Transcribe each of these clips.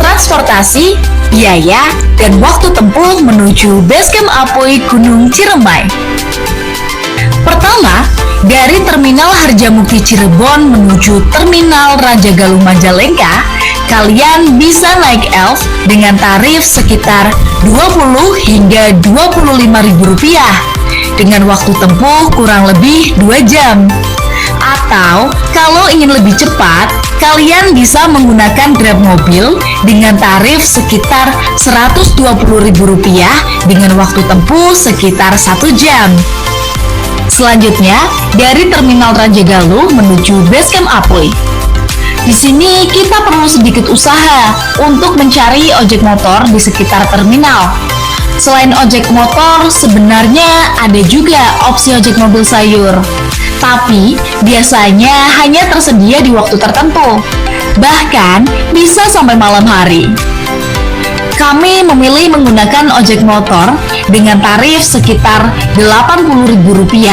Transportasi, biaya, dan waktu tempuh menuju Basecamp Apoy Gunung Ciremai. Pertama, dari Terminal Harjamukti Cirebon menuju Terminal Rajagaluh Majalengka, kalian bisa naik Elf dengan tarif sekitar 20 hingga 25.000 rupiah dengan waktu tempuh kurang lebih 2 jam. Atau kalau ingin lebih cepat, kalian bisa menggunakan Grab mobil dengan tarif sekitar 120.000 rupiah dengan waktu tempuh sekitar 1 jam. Selanjutnya, dari Terminal Rajagaluh menuju Basecamp Apoy. Di sini kita perlu sedikit usaha untuk mencari ojek motor di sekitar terminal. Selain ojek motor, sebenarnya ada juga opsi ojek mobil sayur. Tapi, biasanya hanya tersedia di waktu tertentu. Bahkan, bisa sampai malam hari. Kami memilih menggunakan ojek motor dengan tarif sekitar Rp80.000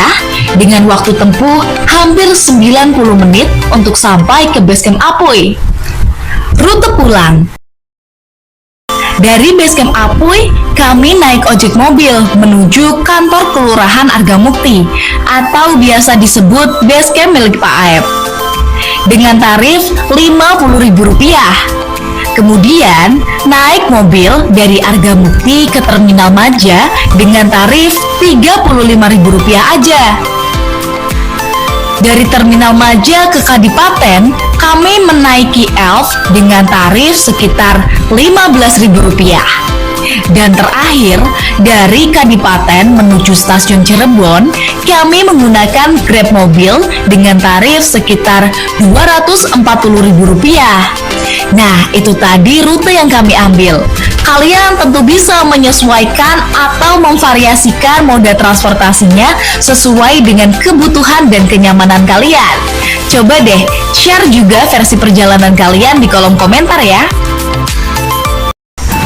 dengan waktu tempuh hampir 90 menit untuk sampai ke Basecamp Apoy. Rute pulang. Dari Basecamp Apoy, kami naik ojek mobil menuju kantor Kelurahan Argamukti atau biasa disebut Basecamp milik Pak Aep dengan tarif Rp50.000. Kemudian, naik mobil dari Argamukti ke Terminal Maja dengan tarif Rp35.000 aja. Dari Terminal Maja ke Kadipaten, kami menaiki Elf dengan tarif sekitar Rp15.000. Dan terakhir, dari Kadipaten menuju Stasiun Cirebon, kami menggunakan Grab mobil dengan tarif sekitar Rp240.000. Nah, itu tadi rute yang kami ambil. Kalian tentu bisa menyesuaikan atau memvariasikan moda transportasinya sesuai dengan kebutuhan dan kenyamanan kalian. Coba deh, share juga versi perjalanan kalian di kolom komentar ya.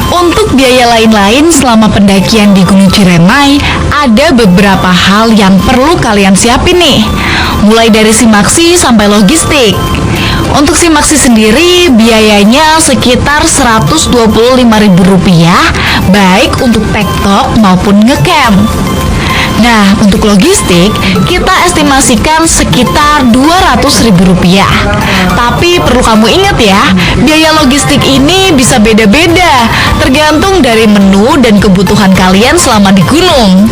Untuk biaya lain-lain selama pendakian di Gunung Ciremai, ada beberapa hal yang perlu kalian siapin nih. Mulai dari simaksi sampai logistik. Untuk simaksi sendiri, biayanya sekitar Rp125.000, baik untuk tektok maupun ngecamp. Nah, untuk logistik, kita estimasikan sekitar Rp200.000. Tapi perlu kamu ingat ya, biaya logistik ini bisa beda-beda, tergantung dari menu dan kebutuhan kalian selama di gunung.